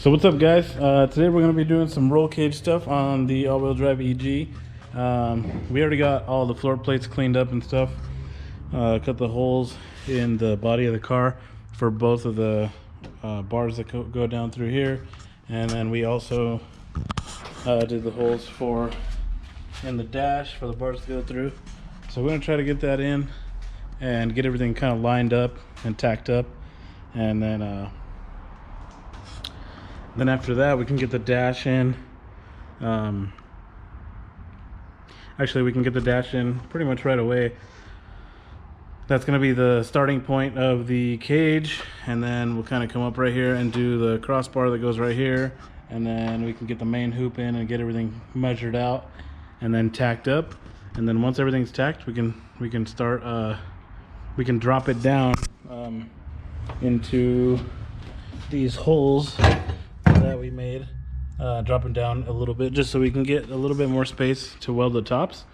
So what's up, guys? Today we're going to be doing some roll cage stuff on the all-wheel drive EG. We already got all the floor plates cleaned up and stuff. Cut the holes in the body of the car for both of the bars that go down through here, and then we also did the holes in the dash for the bars to go through. So we're going to try to get that in and get everything kind of lined up and tacked up, and then after that we can get the dash in. Actually, we can get the dash in pretty much right away. That's going to be the starting point of the cage, and then we'll kind of come up right here and do the crossbar that goes right here, and then we can get the main hoop in and get everything measured out and then tacked up. And then once everything's tacked, we can start we can drop it down into these holes that we made, dropping down a little bit just so we can get a little bit more space to weld the tops.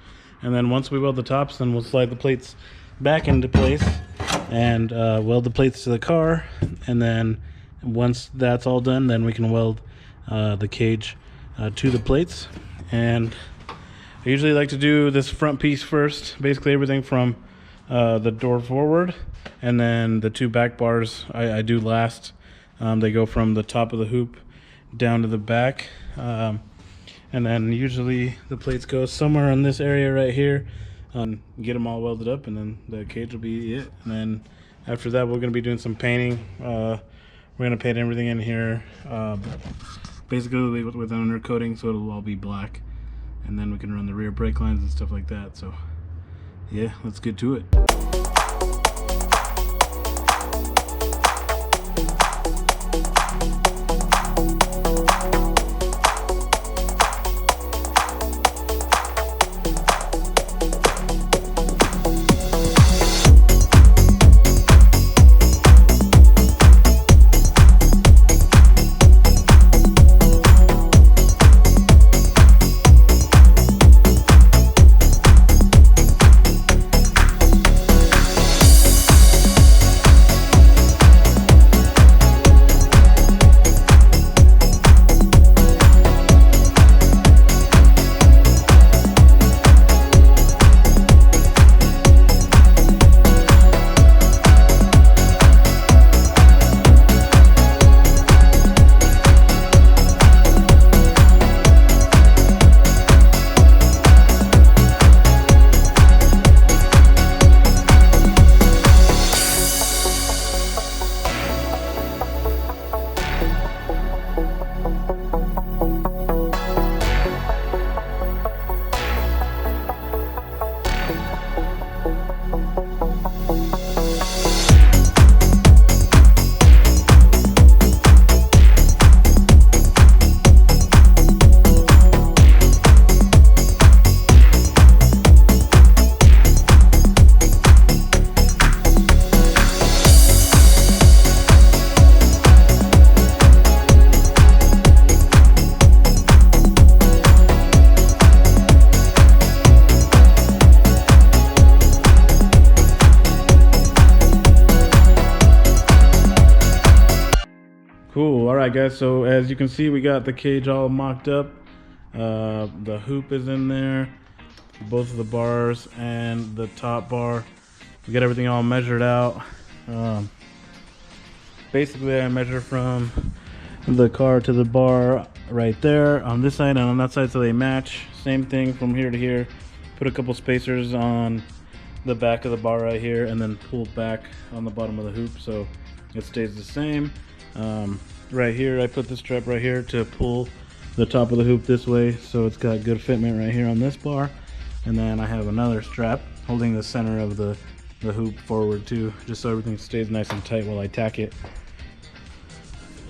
And then once we weld the tops, then we'll slide the plates back into place and weld the plates to the car. And then once that's all done, then we can weld the cage to the plates. And I usually like to do this front piece first, basically everything from the door forward, and then the two back bars I do last. They go from the top of the hoop down to the back, and then usually the plates go somewhere in this area right here. Get them all welded up, and then the cage will be it. And then after that, we're going to be doing some painting. We're going to paint everything in here, basically with an undercoating, so it'll all be black. And then we can run the rear brake lines and stuff like that. So yeah, let's get to it. Cool. All right, guys, so as you can see, we got the cage all mocked up. The hoop is in there, both of the bars and the top bar. We got everything all measured out. Basically, I measure from the car to the bar right there on this side and on that side, so they match. Same thing from here to here. Put a couple spacers on the back of the bar right here, and then pull back on the bottom of the hoop so it stays the same. Right here, I put the strap right here to pull the top of the hoop this way, so it's got good fitment right here on this bar. And then I have another strap holding the center of the hoop forward too, just so everything stays nice and tight while I tack it.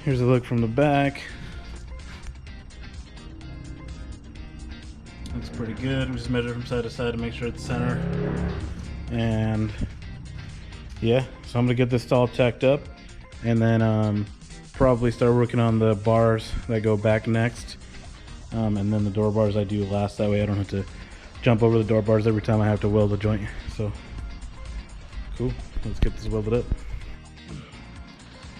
Here's a look from the back. Looks pretty good. We just measure from side to side to make sure it's center. And yeah, so I'm gonna get this all tacked up, and then probably start working on the bars that go back next, and then the door bars I do last. That way I don't have to jump over the door bars every time I have to weld a joint. So cool, let's get this welded up.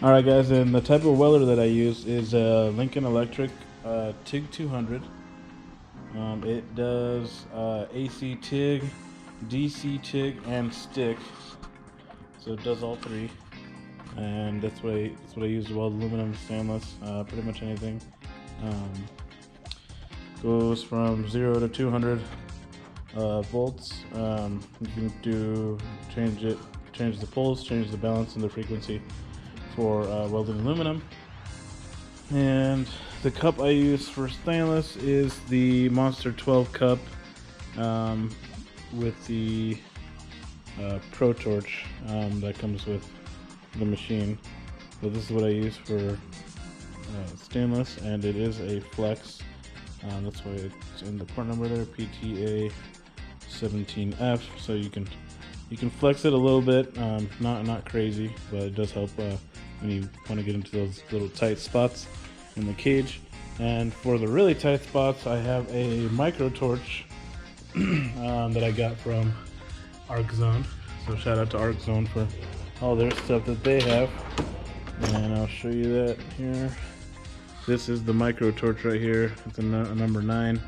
All right, guys, and the type of welder that I use is a Lincoln Electric TIG 200. It does AC TIG, DC TIG, and stick. So it does all three, and that's what I use to weld aluminum, stainless, pretty much anything. Goes from 0 to 200 volts. You can change the pulse, change the balance and the frequency for welding aluminum. And the cup I use for stainless is the Monster 12 cup with the Pro Torch that comes with the machine. So this is what I use for stainless, and it is a flex. That's why it's in the part number there, PTA 17F. So you can flex it a little bit, not crazy, but it does help when you want to get into those little tight spots in the cage. And for the really tight spots, I have a micro torch that I got from Arc Zone. So shout out to Arc Zone for all their stuff that they have. And I'll show you that here. This is the micro torch right here. It's a number 9.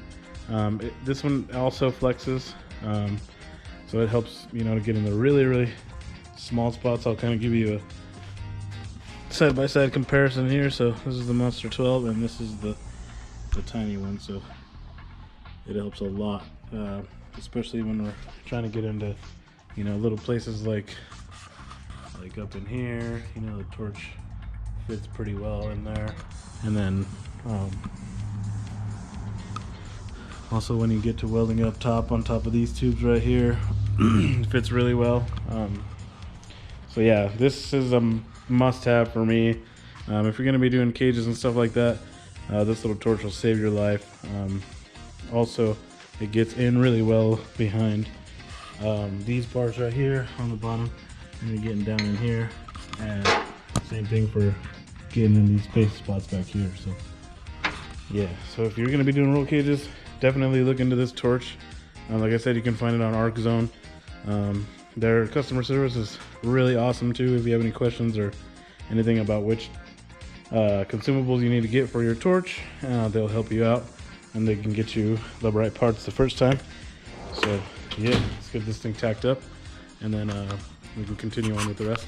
This one also flexes, so it helps, to get in the really small spots. I'll kind of give you a side-by-side comparison here. So this is the Monster 12, and this is the tiny one. So it helps a lot, especially when we're trying to get into, little places like up in here. The torch fits pretty well in there. And then also when you get to welding up top on top of these tubes right here, it fits really well. So yeah, this is a must-have for me. If you're going to be doing cages and stuff like that, this little torch will save your life. Also, it gets in really well behind these bars right here on the bottom, and you're getting down in here. And same thing for getting in these space spots back here. So yeah, so if you're going to be doing roll cages, definitely look into this torch. Like I said, you can find it on Arc Zone. Their customer service is really awesome too. If you have any questions or anything about which consumables you need to get for your torch, they'll help you out, and they can get you the right parts the first time. So yeah, let's get this thing tacked up, and then we can continue on with the rest.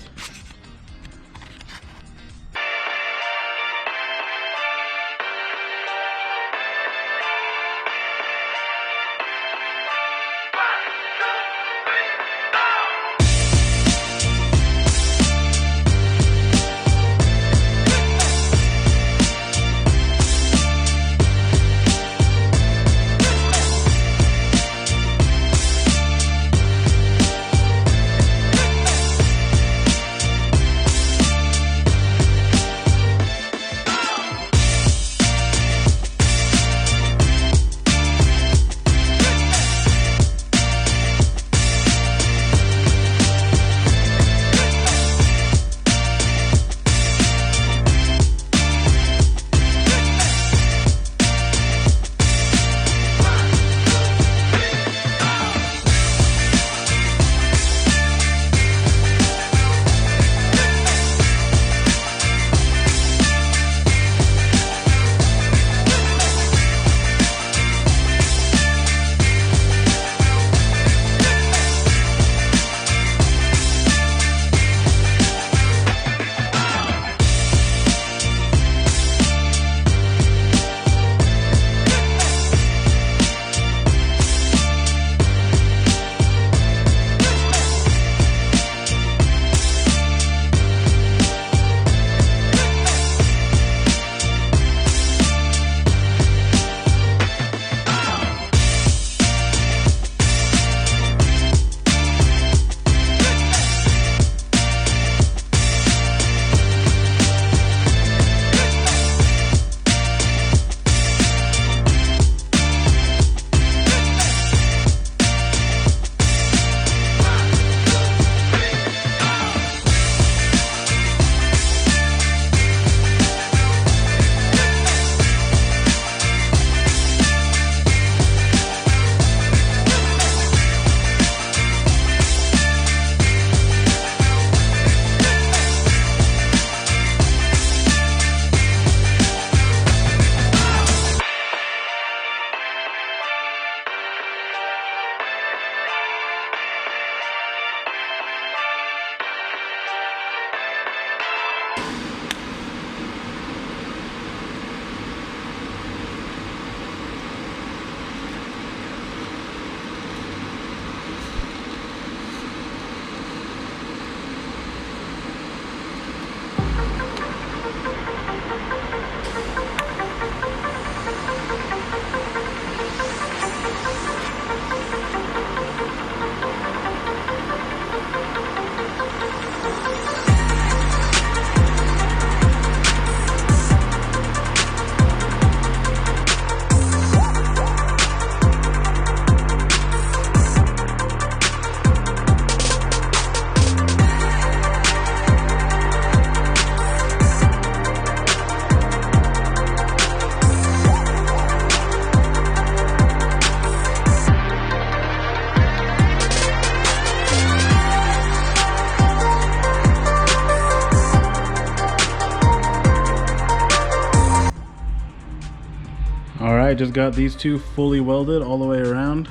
All right, just got these two fully welded all the way around.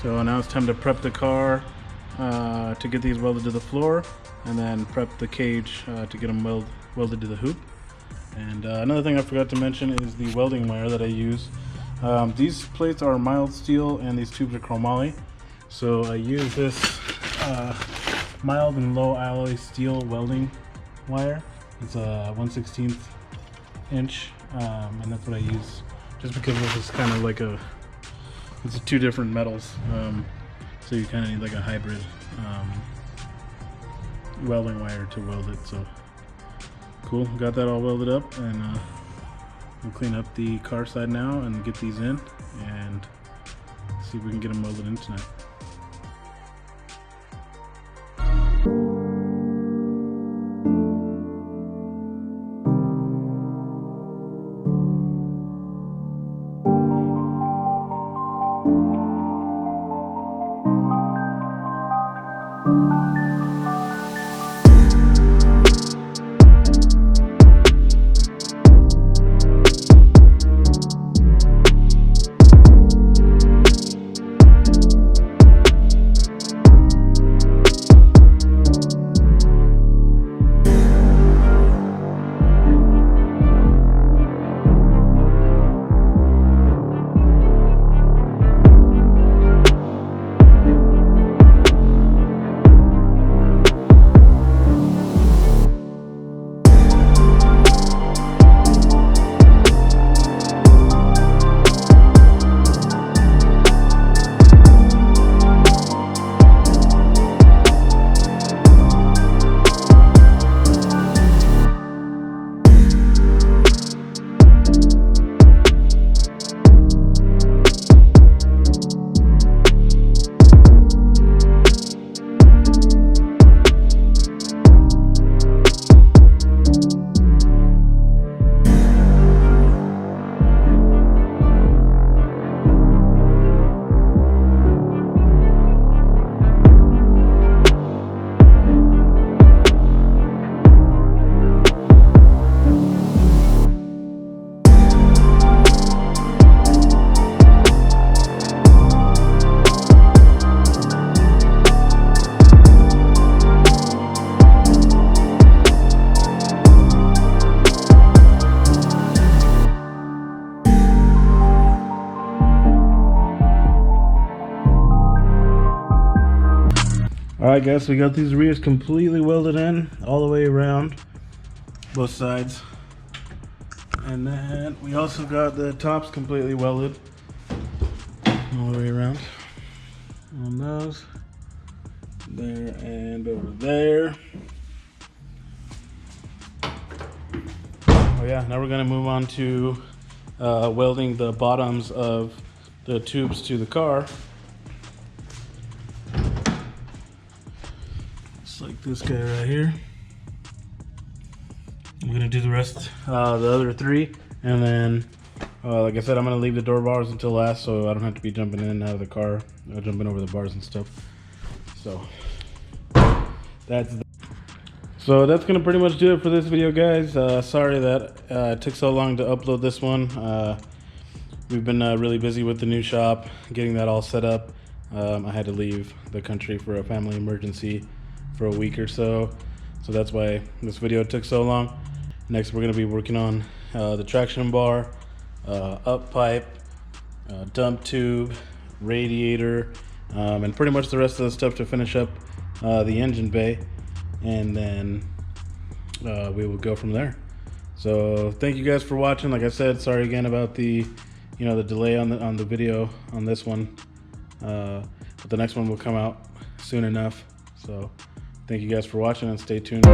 So now it's time to prep the car to get these welded to the floor, and then prep the cage to get them welded to the hoop. And another thing I forgot to mention is the welding wire that I use. These plates are mild steel and these tubes are chromoly. So I use this mild and low alloy steel welding wire. It's a 1/16 inch, and that's what I use just because this is kind of like it's two different metals. So you kind of need like a hybrid welding wire to weld it. So cool, got that all welded up, and we'll clean up the car side now and get these in and see if we can get them welded in tonight. Alright guys, so we got these rears completely welded in all the way around, both sides. And then we also got the tops completely welded all the way around on those. There and over there. Oh yeah, now we're gonna move on to welding the bottoms of the tubes to the car. Like this guy right here. I'm gonna do the rest, the other three, and then like I said, I'm gonna leave the door bars until last so I don't have to be jumping in and out of the car, jumping over the bars and stuff. So that's gonna pretty much do it for this video, guys. Sorry that it took so long to upload this one. We've been really busy with the new shop, getting that all set up. I had to leave the country for a family emergency for a week or so that's why this video took so long. Next we're going to be working on the traction bar, up pipe, dump tube, radiator, and pretty much the rest of the stuff to finish up the engine bay, and then we will go from there. So thank you guys for watching. Like I said, sorry again about the the delay on the video on this one, but the next one will come out soon enough. So thank you guys for watching and stay tuned.